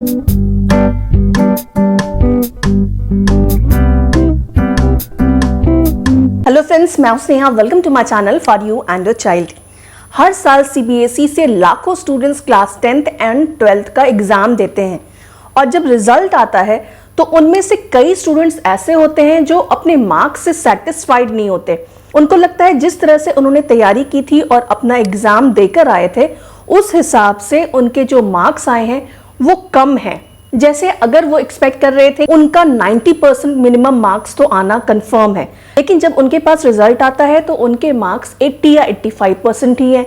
Hello friends, मैं हूं Sneha. Welcome to my channel for you and your child. हर साल सीबीएसई से लाखों students class 10th and 12th का एग्जाम देते हैं और जब रिजल्ट आता है तो उनमें से कई स्टूडेंट्स ऐसे होते हैं जो अपने मार्क्स से सेटिस्फाइड नहीं होते। उनको लगता है जिस तरह से उन्होंने तैयारी की थी और अपना एग्जाम देकर आए थे उस हिसाब से उनके जो मार्क्स आए हैं वो कम है। जैसे अगर वो एक्सपेक्ट कर रहे थे उनका 90% मिनिमम मार्क्स तो आना कंफर्म है, लेकिन जब उनके पास रिजल्ट आता है तो उनके मार्क्स 80 या 85% ही है।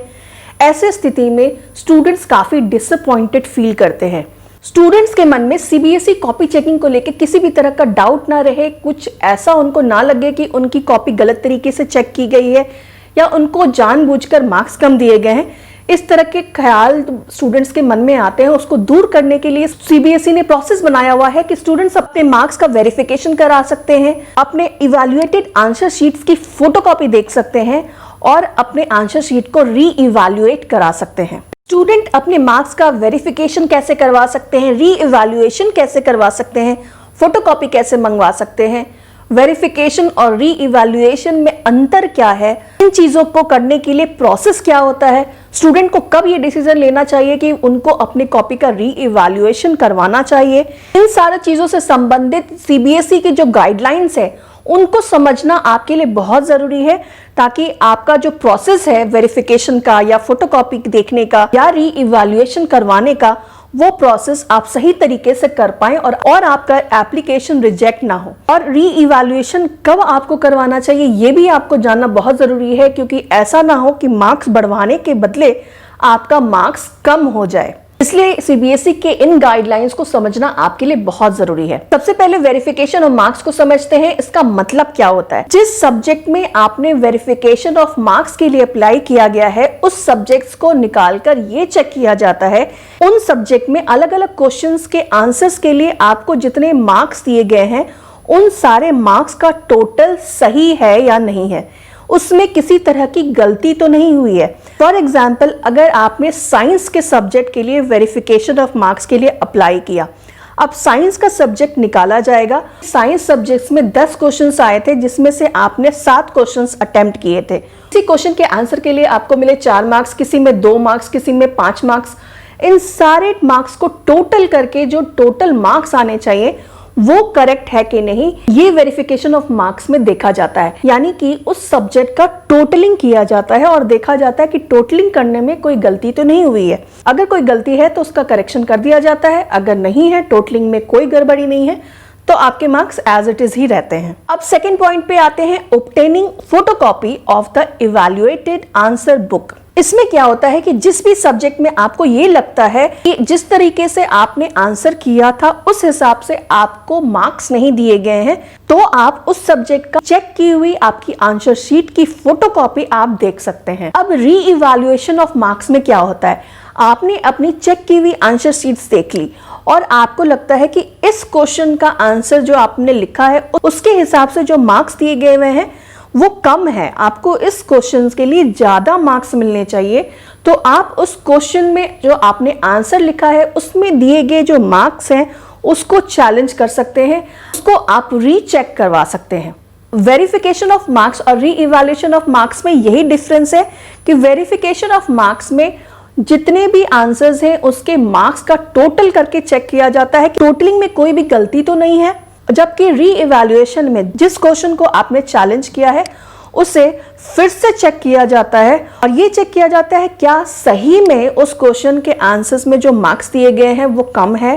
ऐसे स्थिति में स्टूडेंट्स काफी डिसअपॉइंटेड फील करते हैं। स्टूडेंट्स के मन में सीबीएसई कॉपी चेकिंग को लेकर किसी भी तरह का डाउट ना रहे, कुछ ऐसा उनको ना लगे कि उनकी कॉपी गलत तरीके से चेक की गई है या उनको जानबूझकर मार्क्स कम दिए गए हैं। इस तरह के ख्याल स्टूडेंट्स के मन में आते हैं, उसको दूर करने के लिए सीबीएसई ने प्रोसेस बनाया हुआ है कि स्टूडेंट्स अपने मार्क्स का वेरिफिकेशन करा सकते हैं, अपने इवैल्यूएटेड आंसर शीट्स की फोटोकॉपी देख सकते हैं और अपने आंसर शीट को री इवैल्यूएट करा सकते हैं। स्टूडेंट अपने मार्क्स का वेरिफिकेशन कैसे करवा सकते हैं, री इवैल्यूएशन कैसे करवा सकते हैं, फोटोकॉपी कैसे मंगवा सकते हैं, वेरिफिकेशन और री इवैल्यूएशन में अंतर क्या है, इन चीजों को करने के लिए प्रोसेस क्या होता है, स्टूडेंट को कब ये डिसीजन लेना चाहिए कि उनको अपनी कॉपी का री इवैल्यूएशन करवाना चाहिए, इन सारी चीजों से संबंधित सीबीएसई की जो गाइडलाइंस है उनको समझना आपके लिए बहुत जरूरी है, ताकि आपका जो प्रोसेस है वेरिफिकेशन का या फोटोकॉपी देखने का या री इवैल्यूएशन करवाने का, वो प्रोसेस आप सही तरीके से कर पाएं और आपका एप्लीकेशन रिजेक्ट ना हो। और री इवैल्यूएशन कब आपको करवाना चाहिए ये भी आपको जानना बहुत जरूरी है, क्योंकि ऐसा ना हो कि मार्क्स बढ़वाने के बदले आपका मार्क्स कम हो जाए। इसलिए सीबीएसई के इन गाइडलाइंस को समझना आपके लिए बहुत जरूरी है। सबसे पहले वेरिफिकेशन ऑफ मार्क्स को समझते हैं। इसका मतलब क्या होता है? जिस सब्जेक्ट में आपने वेरिफिकेशन ऑफ मार्क्स के लिए अप्लाई किया गया है उस सब्जेक्ट्स को निकालकर ये चेक किया जाता है उन सब्जेक्ट में अलग अलग क्वेश्चंस के आंसर्स के लिए आपको जितने मार्क्स दिए गए हैं उन सारे मार्क्स का टोटल सही है या नहीं है, उसमें किसी तरह की गलती तो नहीं हुई है। फॉर एग्जाम्पल, अगर आपने साइंस के सब्जेक्ट के लिए वेरिफिकेशन ऑफ मार्क्स के लिए अप्लाई किया, अब साइंस का सब्जेक्ट निकाला जाएगा। साइंस सब्जेक्ट्स में 10 क्वेश्चंस आए थे जिसमें से आपने 7 क्वेश्चंस अटेम्प्ट किए थे। इसी क्वेश्चन के आंसर के लिए आपको मिले 4 मार्क्स, किसी में 2 मार्क्स, किसी में 5 मार्क्स। इन सारे मार्क्स को टोटल करके जो टोटल मार्क्स आने चाहिए वो करेक्ट है कि नहीं, ये वेरिफिकेशन ऑफ मार्क्स में देखा जाता है। यानी कि उस सब्जेक्ट का टोटलिंग किया जाता है और देखा जाता है कि टोटलिंग करने में कोई गलती तो नहीं हुई है। अगर कोई गलती है तो उसका करेक्शन कर दिया जाता है, अगर नहीं है, टोटलिंग में कोई गड़बड़ी नहीं है, तो आपके मार्क्स एज इट इज ही रहते हैं। अब सेकेंड पॉइंट पे आते हैं, obtaining photocopy of the evaluated answer book. इसमें क्या होता है कि जिस भी सब्जेक्ट में आपको ये लगता है कि जिस तरीके से आपने आंसर किया था उस हिसाब से आपको मार्क्स नहीं दिए गए हैं, तो आप उस सब्जेक्ट का चेक की हुई आपकी आंसर शीट की फोटोकॉपी आप देख सकते हैं। अब री इवैल्यूएशन ऑफ मार्क्स में क्या होता है, आपने अपनी चेक की हुई आंसर शीट्स देख ली और आपको लगता है कि इस क्वेश्चन का आंसर जो आपने लिखा है उसके हिसाब से जो मार्क्स दिए गए हुए हैं वो कम है, आपको इस क्वेश्चन के लिए ज्यादा मार्क्स मिलने चाहिए, तो आप उस क्वेश्चन में जो आपने आंसर लिखा है उसमें दिए गए जो मार्क्स हैं उसको चैलेंज कर सकते हैं, उसको आप रीचेक करवा सकते हैं। वेरिफिकेशन ऑफ मार्क्स और री इवैल्यूएशन ऑफ मार्क्स में यही डिफरेंस है कि वेरिफिकेशन ऑफ मार्क्स में जितने भी आंसर्स हैं उसके मार्क्स का टोटल करके चेक किया जाता है कि टोटलिंग में कोई भी गलती तो नहीं है, जबकि री इवैल्यूएशन में जिस क्वेश्चन को आपने चैलेंज किया है उसे फिर से चेक किया जाता है और ये चेक किया जाता है क्या सही में उस क्वेश्चन के आंसर्स में जो मार्क्स दिए गए हैं वो कम है,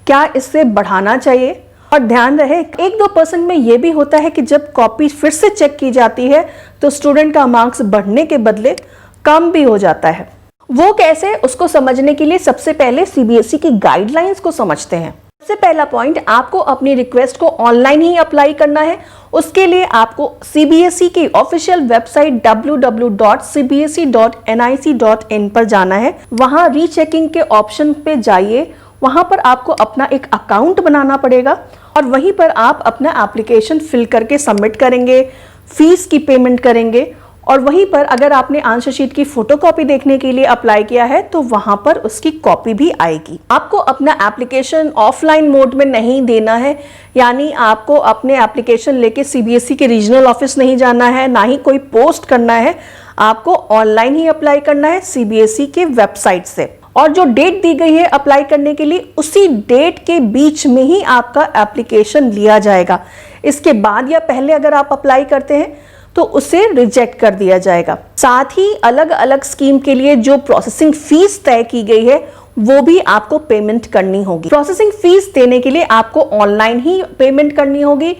क्या इससे बढ़ाना चाहिए। और ध्यान रहे 1-2% में ये भी होता है कि जब कॉपी फिर से चेक की जाती है तो स्टूडेंट का मार्क्स बढ़ने के बदले कम भी हो जाता है। वो कैसे, उसको समझने के लिए सबसे पहले सीबीएसई की गाइडलाइंस को समझते हैं। सबसे पहला पॉइंट, आपको अपनी रिक्वेस्ट को ऑनलाइन ही अप्लाई करना है। उसके लिए आपको सीबीएसई की ऑफिशियल वेबसाइट www.cbse.nic.in पर जाना है। वहां रीचेकिंग के ऑप्शन पे जाइए, वहां पर आपको अपना एक अकाउंट बनाना पड़ेगा और वहीं पर आप अपना एप्लीकेशन फिल करके सबमिट करेंगे, फीस की पेमेंट करेंगे और वहीं पर अगर आपने आंसर शीट की फोटोकॉपी देखने के लिए अप्लाई किया है तो वहां पर उसकी कॉपी भी आएगी। आपको अपना एप्लीकेशन ऑफलाइन मोड में नहीं देना है, यानी आपको अपने एप्लीकेशन लेके सीबीएसई के रीजनल ऑफिस नहीं जाना है, ना ही कोई पोस्ट करना है, आपको ऑनलाइन ही अप्लाई करना है सीबीएसई के वेबसाइट से। और जो डेट दी गई है अप्लाई करने के लिए, उसी डेट के बीच में ही आपका एप्लीकेशन लिया जाएगा। इसके बाद या पहले अगर आप अप्लाई करते हैं तो उसे रिजेक्ट कर दिया जाएगा। साथ ही अलग अलग स्कीम के लिए जो प्रोसेसिंग फीस तय की गई है वो भी आपको पेमेंट करनी होगी। प्रोसेसिंग फीस देने के लिए आपको ऑनलाइन ही पेमेंट करनी होगी,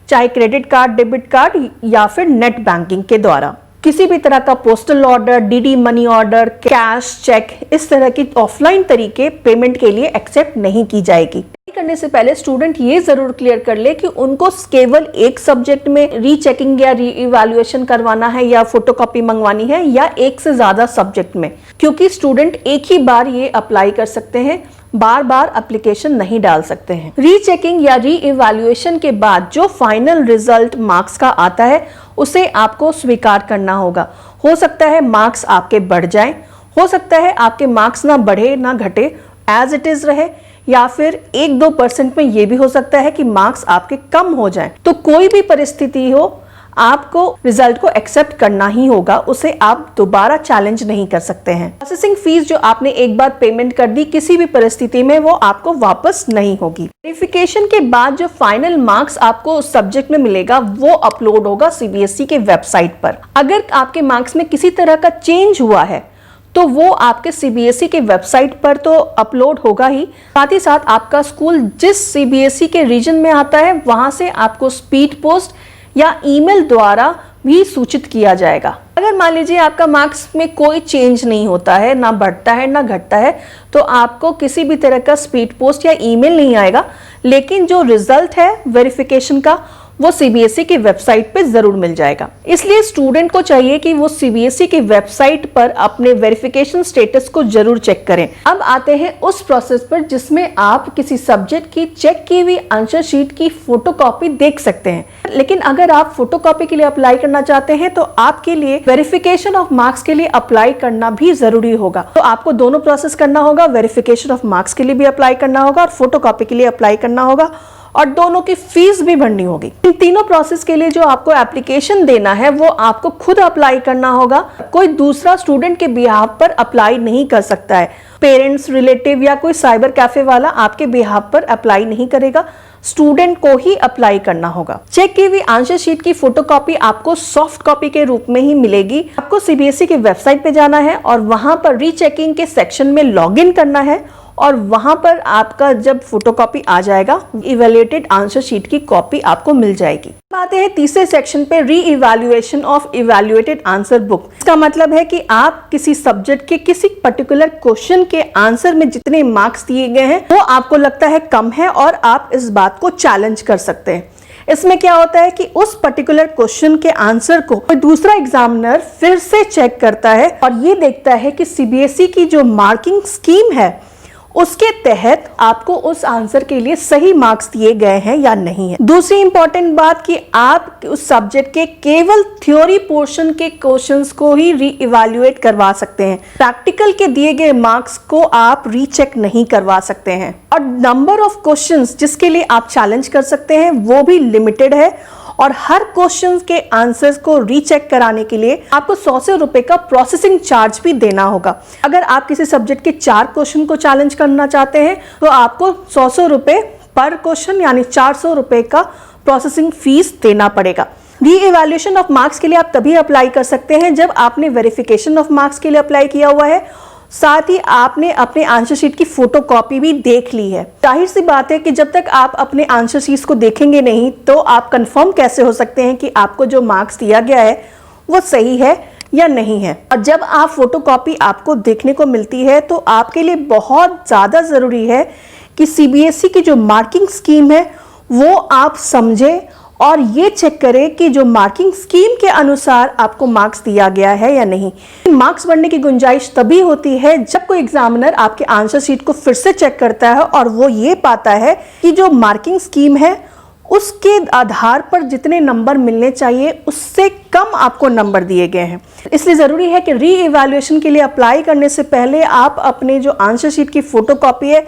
चाहे क्रेडिट कार्ड, डेबिट कार्ड या फिर नेट बैंकिंग के द्वारा। किसी भी तरह का postal order, DD money order, cash, cheque, इस तरह की ऑफलाइन तरीके पेमेंट के लिए एक्सेप्ट नहीं की जाएगी। करने से पहले स्टूडेंट ये जरूर क्लियर कर ले कि उनको केवल एक सब्जेक्ट में रीचेकिंग या रीइवैल्यूएशन करवाना है या फोटोकॉपी मंगवानी है, या एक से ज्यादा सब्जेक्ट में, क्योंकि स्टूडेंट एक ही बार ये अप्लाई कर सकते हैं, बार बार एप्लीकेशन नहीं डाल सकते हैं। रीचेकिंग या रीइवैल्यूएशन के बाद जो फाइनल रिजल्ट मार्क्स का आता है उसे आपको स्वीकार करना होगा। हो सकता है मार्क्स आपके बढ़ जाएं, हो सकता है आपके मार्क्स ना बढ़े ना घटे, एज इट इज रहे, या फिर 1-2% में ये भी हो सकता है कि मार्क्स आपके कम हो जाएं। तो कोई भी परिस्थिति हो, आपको रिजल्ट को एक्सेप्ट करना ही होगा, उसे आप दोबारा चैलेंज नहीं कर सकते हैं। प्रोसेसिंग फीस जो आपने एक बार पेमेंट कर दी, किसी भी परिस्थिति में वो आपको वापस नहीं होगी। वेरिफिकेशन के बाद जो फाइनल मार्क्स आपको उस सब्जेक्ट में मिलेगा वो अपलोड होगा सीबीएसई के वेबसाइट पर। अगर आपके मार्क्स में किसी तरह का चेंज हुआ है तो वो आपके सीबीएसई के वेबसाइट पर तो अपलोड होगा ही, साथ ही साथ आपका स्कूल जिस सीबीएसई के रीजन में आता है वहां से आपको स्पीड पोस्ट या ईमेल द्वारा भी सूचित किया जाएगा। अगर मान लीजिए आपका मार्क्स में कोई चेंज नहीं होता है, ना बढ़ता है ना घटता है, तो आपको किसी भी तरह का स्पीड पोस्ट या ईमेल नहीं आएगा, लेकिन जो रिजल्ट है वेरिफिकेशन का वो सीबीएसई की वेबसाइट पे जरूर मिल जाएगा। इसलिए स्टूडेंट को चाहिए कि वो सीबीएसई की वेबसाइट पर अपने वेरिफिकेशन स्टेटस को जरूर चेक करें। अब आते हैं उस प्रोसेस पर जिसमें आप किसी सब्जेक्ट की चेक की हुई आंसर शीट की फोटोकॉपी देख सकते हैं। लेकिन अगर आप फोटोकॉपी के लिए अप्लाई करना चाहते हैं तो आपके लिए वेरिफिकेशन ऑफ मार्क्स के लिए अप्लाई करना भी जरूरी होगा। तो आपको दोनों प्रोसेस करना होगा, वेरिफिकेशन ऑफ मार्क्स के लिए भी अप्लाई करना होगा और फोटोकॉपी के लिए अप्लाई करना होगा, और दोनों की फीस भी भरनी होगी। इन तीनों प्रोसेस के लिए जो आपको एप्लीकेशन देना है वो आपको खुद अप्लाई करना होगा, कोई दूसरा स्टूडेंट के बिहाफ पर अप्लाई नहीं कर सकता है। पेरेंट्स, रिलेटिव या कोई साइबर कैफे वाला आपके बिहाफ पर अप्लाई नहीं करेगा, स्टूडेंट को ही अप्लाई करना होगा। चेक की हुई आंसर शीट की फोटोकॉपी आपको सॉफ्ट कॉपी के रूप में ही मिलेगी। आपको सीबीएसई के वेबसाइट पे जाना है और वहां पर रीचेकिंग के सेक्शन में लॉगिन करना है, और वहां पर आपका जब फोटोकॉपी आ जाएगा, इवैल्यूएटेड आंसर शीट की कॉपी आपको मिल जाएगी। आते हैं तीसरे सेक्शन पे, री evaluation of evaluated answer book. इसका मतलब है कि आप किसी सब्जेक्ट के किसी पर्टिकुलर क्वेश्चन के आंसर में जितने मार्क्स दिए गए हैं वो आपको लगता है कम है और आप इस बात को चैलेंज कर सकते हैं। इसमें क्या होता है कि उस पर्टिकुलर क्वेश्चन के आंसर को कोई दूसरा एग्जामिनर फिर से चेक करता है और ये देखता है कि सीबीएसई की जो मार्किंग स्कीम है उसके तहत आपको उस आंसर के लिए सही मार्क्स दिए गए हैं या नहीं है। दूसरी इंपॉर्टेंट बात कि आप उस सब्जेक्ट के केवल थ्योरी पोर्शन के क्वेश्चंस को ही री इवैल्यूएट करवा सकते हैं, प्रैक्टिकल के दिए गए मार्क्स को आप रीचेक नहीं करवा सकते हैं। और नंबर ऑफ क्वेश्चंस जिसके लिए आप चैलेंज कर सकते हैं वो भी लिमिटेड है, और हर क्वेश्चन के आंसर्स को रीचेक कराने के लिए आपको 100 रुपए का प्रोसेसिंग चार्ज भी देना होगा। अगर आप किसी सब्जेक्ट के 4 क्वेश्चन को चैलेंज करना चाहते हैं तो आपको 100 रुपए पर क्वेश्चन यानी 400 रुपए का प्रोसेसिंग फीस देना पड़ेगा। री इवैल्यूएशन ऑफ मार्क्स के लिए आप तभी अप्लाई कर सकते हैं जब आपने वेरिफिकेशन ऑफ मार्क्स के लिए अप्लाई किया हुआ है, साथ ही आपने अपने आंसर शीट की फोटोकॉपी भी देख ली है। जाहिर सी बात है कि जब तक आप अपने आंसर शीट्स को देखेंगे नहीं तो आप कंफर्म कैसे हो सकते हैं कि आपको जो मार्क्स दिया गया है वो सही है या नहीं है। और जब आप फोटोकॉपी आपको देखने को मिलती है तो आपके लिए बहुत ज़्यादा ज़रूरी है कि सीबीएसई की जो मार्किंग स्कीम है वो आप समझें और ये चेक करें कि जो मार्किंग स्कीम के अनुसार आपको मार्क्स दिया गया है या नहीं। मार्क्स बढ़ने की गुंजाइश तभी होती है जब कोई एग्जामिनर आपके आंसर शीट को फिर से चेक करता है और वो ये पाता है कि जो मार्किंग स्कीम है उसके आधार पर जितने नंबर मिलने चाहिए उससे कम आपको नंबर दिए गए हैं। इसलिए ज़रूरी है कि री इवैल्यूएशन के लिए अप्लाई करने से पहले आप अपने जो आंसर शीट की फ़ोटोकॉपी है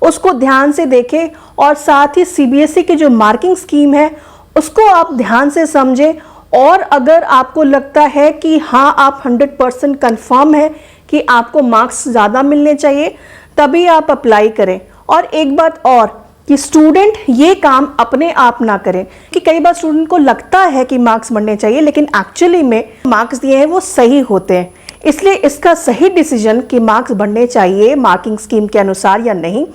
उसको ध्यान से देखें और साथ ही सीबीएसई की जो मार्किंग स्कीम है उसको आप ध्यान से समझें। और अगर आपको लगता है कि हाँ आप 100% कन्फर्म है कि आपको मार्क्स ज़्यादा मिलने चाहिए, तभी आप अप्लाई करें। और एक बात और कि स्टूडेंट ये काम अपने आप ना करें, कि कई बार स्टूडेंट को लगता है कि मार्क्स बढ़ने चाहिए लेकिन एक्चुअली में मार्क्स दिए हैं वो सही होते हैं। इसलिए इसका सही डिसीजन कि मार्क्स बढ़ने चाहिए मार्किंग स्कीम के अनुसार या नहीं,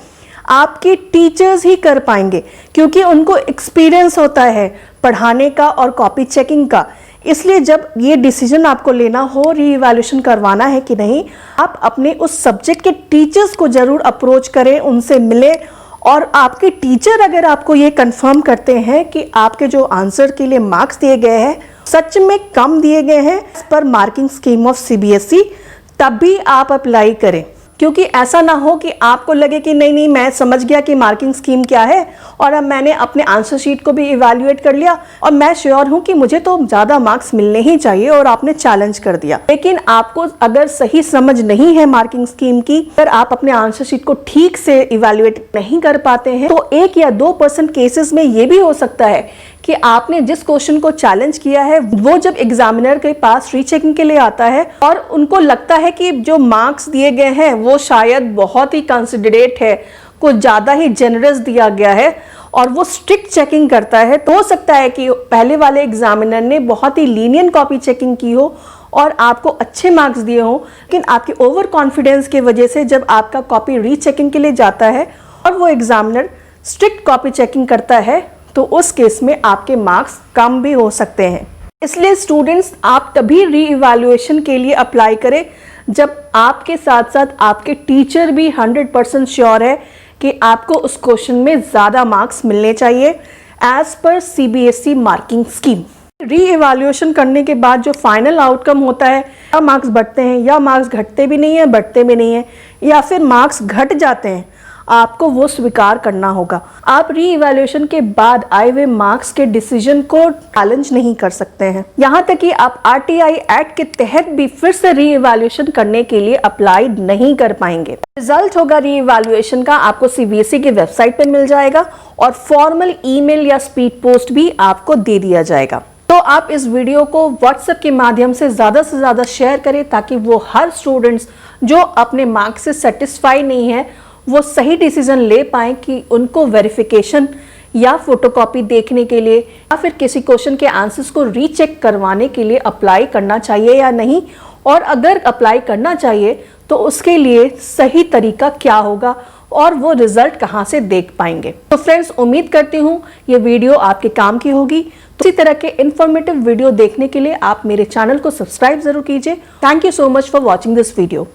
आपके टीचर्स ही कर पाएंगे, क्योंकि उनको एक्सपीरियंस होता है पढ़ाने का और कॉपी चेकिंग का। इसलिए जब ये डिसीजन आपको लेना हो रीइवैल्यूएशन करवाना है कि नहीं, आप अपने उस सब्जेक्ट के टीचर्स को जरूर अप्रोच करें, उनसे मिलें। और आपके टीचर अगर आपको ये कंफर्म करते हैं कि आपके जो आंसर के लिए मार्क्स दिए गए हैं सच में कम दिए गए हैं पर मार्किंग स्कीम ऑफ सीबीएसई, तभी आप अप्लाई करें। क्योंकि ऐसा ना हो कि आपको लगे कि नहीं मैं समझ गया कि मार्किंग स्कीम क्या है और अब मैंने अपने आंसर शीट को भी इवैल्यूएट कर लिया और मैं श्योर हूं कि मुझे तो ज़्यादा मार्क्स मिलने ही चाहिए और आपने चैलेंज कर दिया। लेकिन आपको अगर सही समझ नहीं है मार्किंग स्कीम की, अगर आप अपने आंसर शीट को ठीक से इवैल्यूएट नहीं कर पाते हैं, तो 1 या 2% केसेस में ये भी हो सकता है कि आपने जिस क्वेश्चन को चैलेंज किया है वो जब एग्जामिनर के पास रीचेकिंग के लिए आता है और उनको लगता है कि जो मार्क्स दिए गए हैं वो शायद बहुत ही कंसिडरेट है, कुछ ज़्यादा ही जेनरस दिया गया है और वो स्ट्रिक्ट चेकिंग करता है, तो हो सकता है कि पहले वाले एग्जामिनर ने बहुत ही लीनियंट कॉपी चेकिंग की हो और आपको अच्छे मार्क्स दिए हों, लेकिन आपके ओवर कॉन्फिडेंस की वजह से जब आपका कॉपी रीचेकिंग के लिए जाता है और वो एग्जामिनर स्ट्रिक्ट कॉपी चेकिंग करता है, तो उस केस में आपके मार्क्स कम भी हो सकते हैं। इसलिए स्टूडेंट्स, आप तभी रीइवैल्यूएशन के लिए अप्लाई करें जब आपके साथ साथ आपके टीचर भी 100% श्योर है कि आपको उस क्वेश्चन में ज़्यादा मार्क्स मिलने चाहिए as per CBSE marking scheme. रीइवैल्यूएशन करने के बाद जो फाइनल आउटकम होता है, या मार्क्स बढ़ते हैं या मार्क्स घटते भी नहीं है, बढ़ते भी नहीं है, या फिर मार्क्स घट जाते हैं, आपको वो स्वीकार करना होगा। आप रीइवैल्यूएशन के बाद आए हुए मार्क्स के डिसीजन को चैलेंज नहीं कर सकते हैं। यहाँ तक कि आप आरटीआई एक्ट के तहत भी फिर से रीइवैल्यूएशन करने के लिए अप्लाई नहीं कर पाएंगे। रिजल्ट होगा रीइवैल्यूएशन का आपको सीबीएसई की वेबसाइट पे मिल जाएगा और फॉर्मल ईमेल या स्पीड पोस्ट भी आपको दे दिया जाएगा। तो आप इस वीडियो को व्हाट्सएप के माध्यम से ज़्यादा शेयर करें ताकि वो हर स्टूडेंट्स जो अपने मार्क्स से सेटिस्फाई नहीं है वो सही डिसीजन ले पाएं कि उनको वेरिफिकेशन या फोटोकॉपी देखने के लिए या फिर किसी क्वेश्चन के आंसर्स को रीचेक करवाने के लिए अप्लाई करना चाहिए या नहीं, और अगर अप्लाई करना चाहिए तो उसके लिए सही तरीका क्या होगा और वो रिजल्ट कहाँ से देख पाएंगे। तो फ्रेंड्स, उम्मीद करती हूँ ये वीडियो आपके काम की होगी। तो इसी तरह के इंफॉर्मेटिव वीडियो देखने के लिए आप मेरे चैनल को सब्सक्राइब जरूर कीजिए। Thank you so much for watching this video.